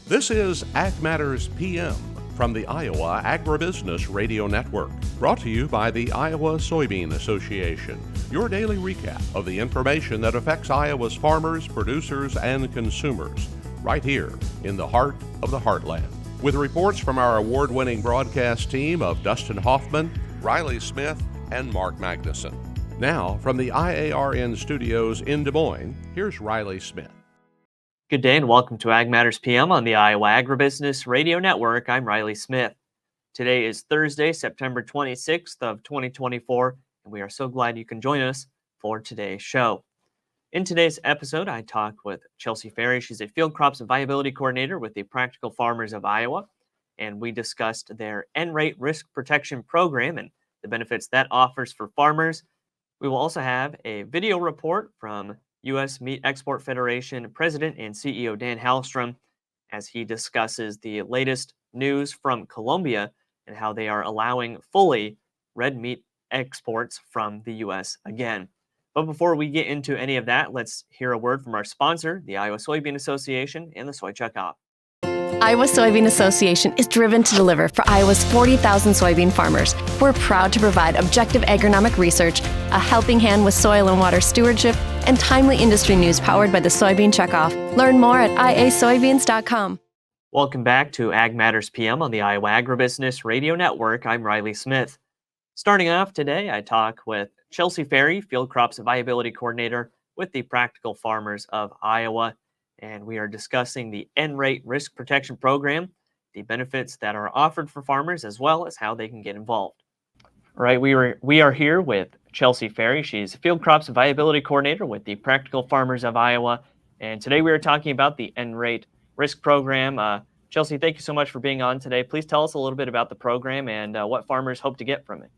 This is Ag Matters PM from the Iowa Agribusiness Radio Network, brought to you by the Iowa Soybean Association, your daily recap of the information that affects Iowa's farmers, producers, and consumers, right here in the heart of the heartland. With reports from our award-winning broadcast team of Dustin Hoffman, Riley Smith, and Mark Magnuson. Now, from the IARN studios in Des Moines, here's Riley Smith. Good day and welcome to Ag Matters PM on the Iowa Agribusiness Radio Network. I'm Riley Smith. Today is Thursday, September 26th of 2024, and we are so glad you can join us for today's show. In today's episode, I talk with Chelsea Ferry. She's a Field Crops and Viability Coordinator with the Practical Farmers of Iowa, and we discussed their N-Rate Risk Protection Program and the benefits that offers for farmers. We will also have a video report from U.S. Meat Export Federation President and CEO Dan Halstrom as he discusses the latest news from Colombia and how they are allowing fully red meat exports from the U.S. again. But before we get into any of that, let's hear a word from our sponsor, the Iowa Soybean Association and the Soy Checkoff. Iowa Soybean Association is driven to deliver for Iowa's 40,000 soybean farmers. We're proud to provide objective agronomic research, a helping hand with soil and water stewardship, and timely industry news powered by the Soybean Checkoff. Learn more at iasoybeans.com. Welcome back to Ag Matters PM on the Iowa Agribusiness Radio Network. I'm Riley Smith. Starting off today, I talk with Chelsea Ferry, Field Crops and Viability Coordinator with the Practical Farmers of Iowa. And we are discussing the N-Rate Risk Protection Program, the benefits that are offered for farmers, as well as how they can get involved. All right, we are here with Chelsea Ferry. She's Field Crops and Viability Coordinator with the Practical Farmers of Iowa. And today we are talking about the N-Rate Risk Program. Chelsea, thank you so much for being on today. Please tell us a little bit about the program and what farmers hope to get from it.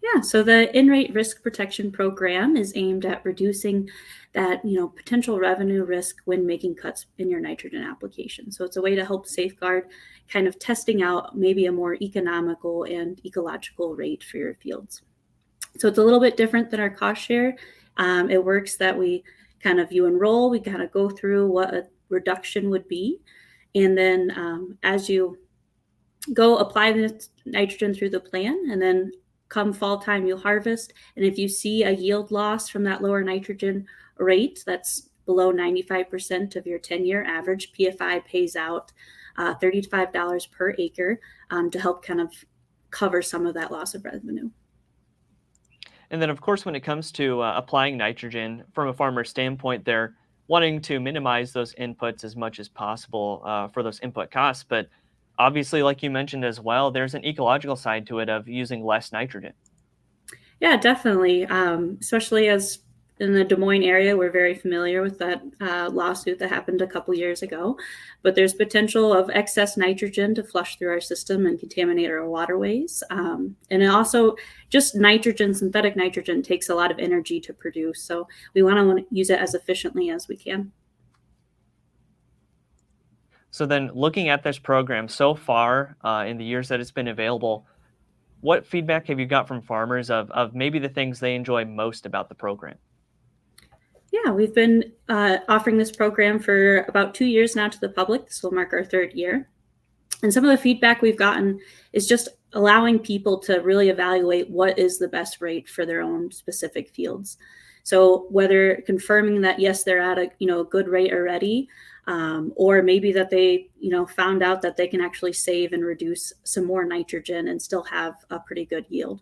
Yeah, so the N-Rate Risk Protection Program is aimed at reducing that, potential revenue risk when making cuts in your nitrogen application. So it's a way to help safeguard kind of testing out maybe a more economical and ecological rate for your fields. So it's a little bit different than our cost share. It works that you enroll, we kind of go through what a reduction would be. And then as you go apply the nitrogen through the plan, and then come fall time, you'll harvest. And if you see a yield loss from that lower nitrogen rate, that's below 95% of your 10-year average, PFI pays out $35 per acre to help kind of cover some of that loss of revenue. And then, of course, when it comes to applying nitrogen, from a farmer's standpoint, they're wanting to minimize those inputs as much as possible for those input costs. But obviously, like you mentioned as well, there's an ecological side to it of using less nitrogen. Yeah, definitely. Especially as in the Des Moines area, we're very familiar with that lawsuit that happened a couple years ago. But there's potential of excess nitrogen to flush through our system and contaminate our waterways. And it also, just nitrogen, synthetic nitrogen, takes a lot of energy to produce. So we want to use it as efficiently as we can. So then, looking at this program so far in the years that it's been available, what feedback have you got from farmers of maybe the things they enjoy most about the program? Yeah, we've been offering this program for about 2 years now to the public. This will mark our third year. And some of the feedback we've gotten is just allowing people to really evaluate what is the best rate for their own specific fields. So whether confirming that, yes, they're at a good rate already, or maybe that they, found out that they can actually save and reduce some more nitrogen and still have a pretty good yield.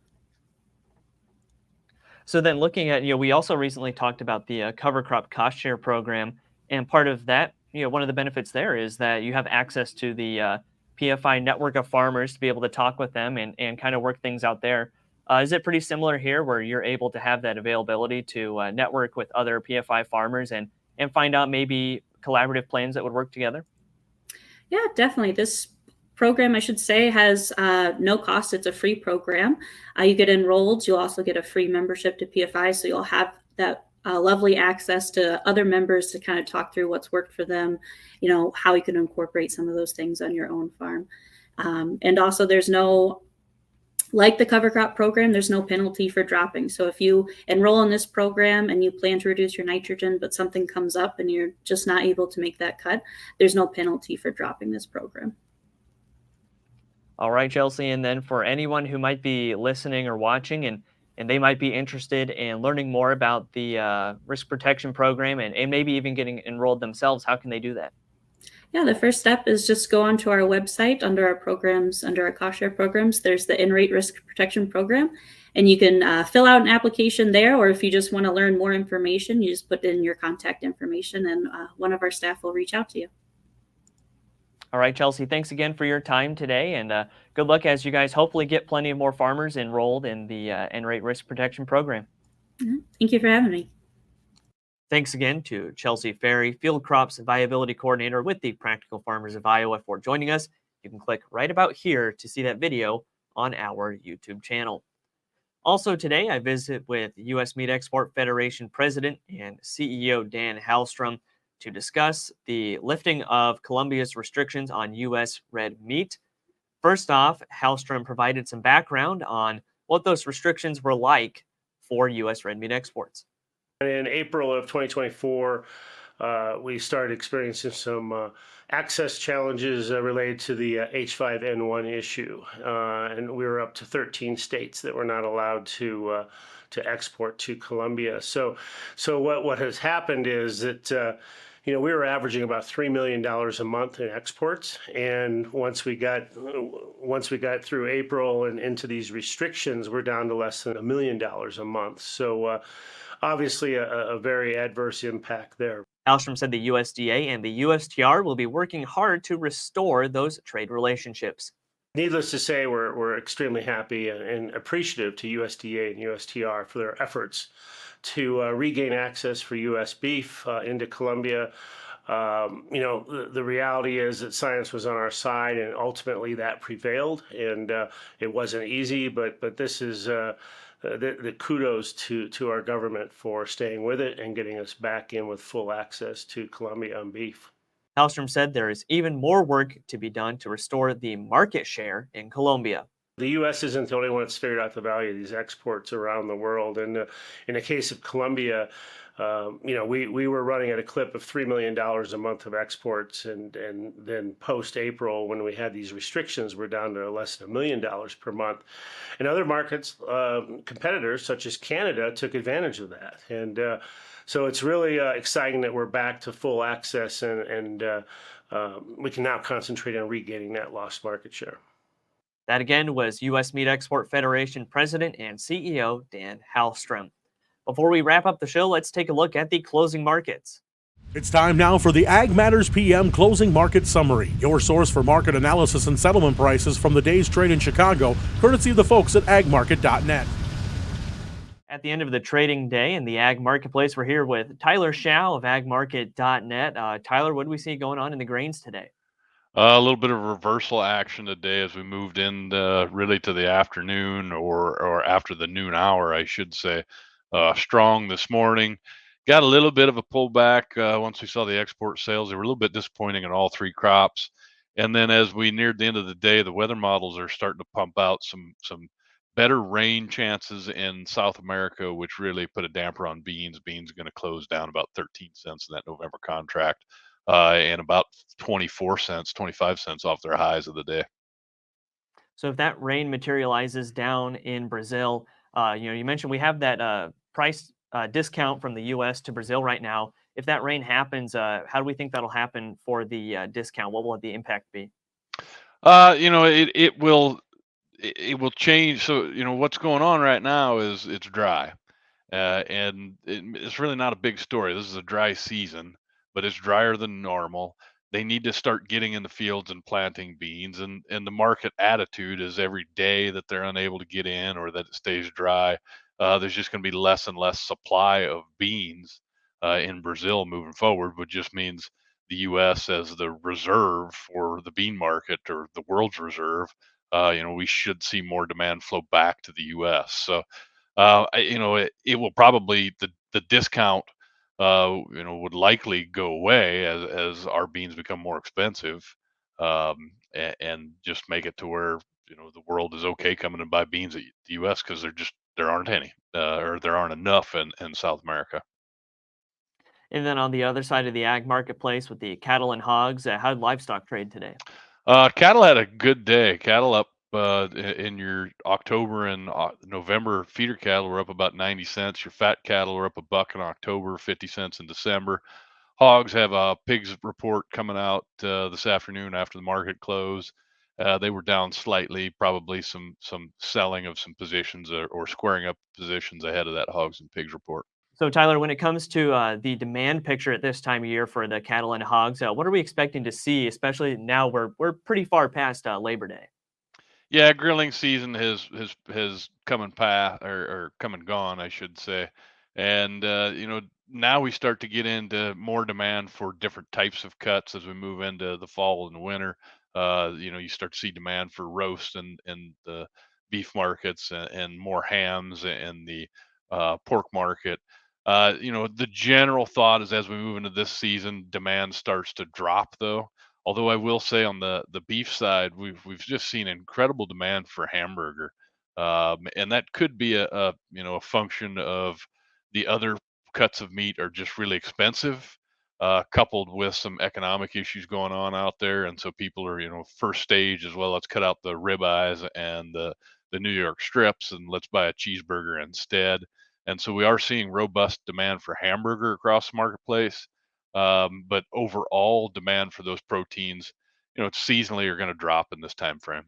So then looking at, we also recently talked about the cover crop cost share program. And part of that, one of the benefits there is that you have access to the PFI network of farmers to be able to talk with them and kind of work things out there. Is it pretty similar here where you're able to have that availability to network with other PFI farmers and find out maybe collaborative plans that would work together? Yeah, definitely. This program, I should say, has no cost. It's a free program. You get enrolled. You'll also get a free membership to PFI. So you'll have that lovely access to other members to kind of talk through what's worked for them, how you can incorporate some of those things on your own farm. And also there's no Like the cover crop program, there's no penalty for dropping. So if you enroll in this program and you plan to reduce your nitrogen, but something comes up and you're just not able to make that cut, there's no penalty for dropping this program. All right, Chelsea. And then for anyone who might be listening or watching and they might be interested in learning more about the risk protection program and maybe even getting enrolled themselves, how can they do that? Yeah, the first step is just go onto our website under our programs, under our cost share programs. There's the in-rate risk protection program, and you can fill out an application there. Or if you just want to learn more information, you just put in your contact information, and one of our staff will reach out to you. All right, Chelsea, thanks again for your time today, and good luck as you guys hopefully get plenty of more farmers enrolled in the N-rate risk protection program. Thank you for having me. Thanks again to Chelsea Ferry, Field Crops Viability Coordinator with the Practical Farmers of Iowa, for joining us. You can click right about here to see that video on our YouTube channel. Also today, I visit with U.S. Meat Export Federation President and CEO Dan Halstrom to discuss the lifting of Colombia's restrictions on U.S. red meat. First off, Halstrom provided some background on what those restrictions were like for U.S. red meat exports. In April of 2024, we started experiencing some access challenges related to the H5N1 issue, and we were up to 13 states that were not allowed to export to Colombia. So what has happened is that we were averaging about $3 million a month in exports, and once we got through April and into these restrictions, we're down to less than $1 million a month. So obviously a very adverse impact there. Halstrom said the USDA and the USTR will be working hard to restore those trade relationships. Needless to say, we're extremely happy and appreciative to USDA and USTR for their efforts to regain access for U.S. beef into Colombia. The reality is that science was on our side, and ultimately that prevailed. And it wasn't easy, but this is the kudos to our government for staying with it and getting us back in with full access to Colombia on beef. Halstrom said there is even more work to be done to restore the market share in Colombia. The U.S. isn't the only one that's figured out the value of these exports around the world. And in the case of Colombia, we were running at a clip of $3 million a month of exports, and then post-April, when we had these restrictions, we're down to less than $1 million per month. And other markets, competitors such as Canada, took advantage of that. And so it's really exciting that we're back to full access, and we can now concentrate on regaining that lost market share. That again was U.S. Meat Export Federation President and CEO Dan Halstrom. Before we wrap up the show, let's take a look at the closing markets. It's time now for the Ag Matters PM Closing Market Summary, your source for market analysis and settlement prices from the day's trade in Chicago, courtesy of the folks at agmarket.net. At the end of the trading day in the ag marketplace, we're here with Tyler Schau of agmarket.net. Tyler, what do we see going on in the grains today? A little bit of reversal action today as we moved in really to the afternoon or after the noon hour, I should say. Strong this morning. Got a little bit of a pullback once we saw the export sales. They were a little bit disappointing in all three crops. And then as we neared the end of the day, the weather models are starting to pump out some better rain chances in South America, which really put a damper on beans. Beans are going to close down about 13 cents in that November contract. And about 24 cents, 25 cents off their highs of the day. So if that rain materializes down in Brazil, you mentioned we have that price discount from the U.S. to Brazil right now. If that rain happens, how do we think that'll happen for the discount? What will the impact be? It will change. So what's going on right now is it's dry, and it's really not a big story. This is a dry season, but it's drier than normal. They need to start getting in the fields and planting beans, and the market attitude is every day that they're unable to get in or that it stays dry, there's just going to be less and less supply of beans in Brazil moving forward, which just means the U.S. as the reserve for the bean market or the world's reserve. We should see more demand flow back to the U.S. So, it will probably the discount would likely go away as our beans become more expensive, and just make it to where the world is okay coming to buy beans at the U.S. because there aren't any, or there aren't enough in South America. And then on the other side of the ag marketplace with the cattle and hogs, how'd livestock trade today? Cattle had a good day. Cattle up in your October and November. Feeder cattle were up about 90 cents. Your fat cattle were up $1 in October, 50 cents in December. Hogs have a pigs report coming out this afternoon after the market close. They were down slightly, probably some selling of some positions or squaring up positions ahead of that hogs and pigs report. So, Tyler, when it comes to the demand picture at this time of year for the cattle and hogs, what are we expecting to see, especially now we're pretty far past Labor Day? Yeah, grilling season has come and or come and gone, I should say. And now we start to get into more demand for different types of cuts as we move into the fall and the winter. You start to see demand for roast and the beef markets and more hams and the pork market. The general thought is as we move into this season, demand starts to drop though. Although I will say on the beef side, we've just seen incredible demand for hamburger, and that could be a function of the other cuts of meat are just really expensive, coupled with some economic issues going on out there, and so people are first stage as well. Let's cut out the ribeyes and the New York strips, and let's buy a cheeseburger instead. And so we are seeing robust demand for hamburger across the marketplace. But overall demand for those proteins, seasonally are going to drop in this time frame.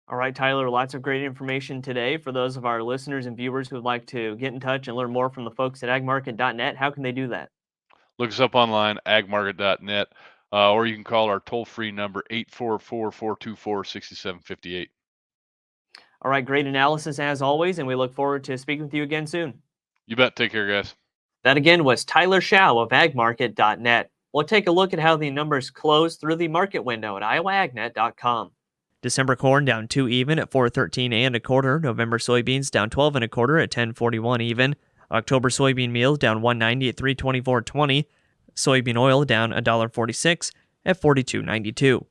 All right, Tyler, lots of great information today. For those of our listeners and viewers who would like to get in touch and learn more from the folks at agmarket.net, how can they do that? Look us up online, agmarket.net, or you can call our toll-free number 844-424-6758. All right, great analysis as always, and we look forward to speaking with you again soon. You bet. Take care, guys. That again was Tyler Schau of agmarket.net. We'll take a look at how the numbers close through the market window at iowaagnet.com. December corn down 2 even at 4.13 and a quarter. November soybeans down 12 and a quarter at 10.41 even. October soybean meal down 1.90 at 3.24.20. Soybean oil down $1.46 at 42.92.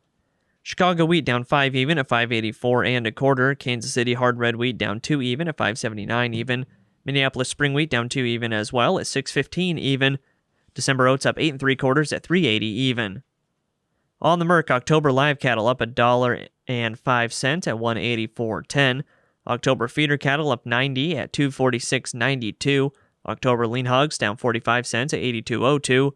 Chicago wheat down 5 even at 5.84 and a quarter. Kansas City hard red wheat down 2 even at 5.79 even. Minneapolis spring wheat down 2 even as well at 6.15 even. December oats up 8 3/4 at 3.80 even. On the Merc, October live cattle up $1.05 at 184.10. October feeder cattle up 90 at 246.92. October lean hogs down 45 cents at 82.02.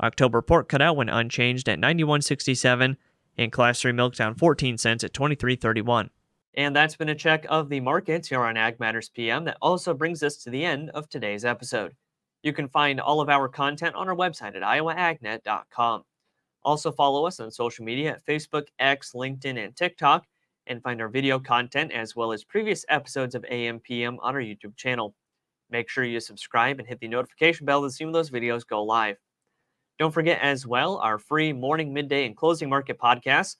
October pork cutout went unchanged at 91.67, and Class 3 milk down 14 cents at 23.31. And that's been a check of the markets here on Ag Matters PM. That also brings us to the end of today's episode. You can find all of our content on our website at iowaagnet.com. Also follow us on social media at Facebook, X, LinkedIn, and TikTok, and find our video content as well as previous episodes of AM PM on our YouTube channel. Make sure you subscribe and hit the notification bell to see when those videos go live. Don't forget as well our free morning, midday, and closing market podcasts,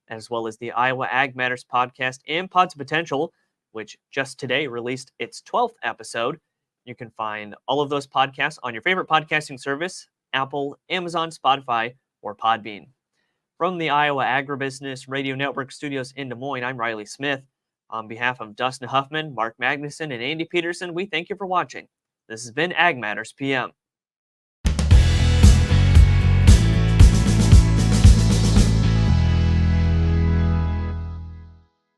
as well as the Iowa Ag Matters podcast and Pods of Potential, which just today released its 12th episode. You can find all of those podcasts on your favorite podcasting service, Apple, Amazon, Spotify, or Podbean. From the Iowa Agribusiness Radio Network studios in Des Moines, I'm Riley Smith. On behalf of Dustin Huffman, Mark Magnuson, and Andy Peterson, we thank you for watching. This has been Ag Matters PM.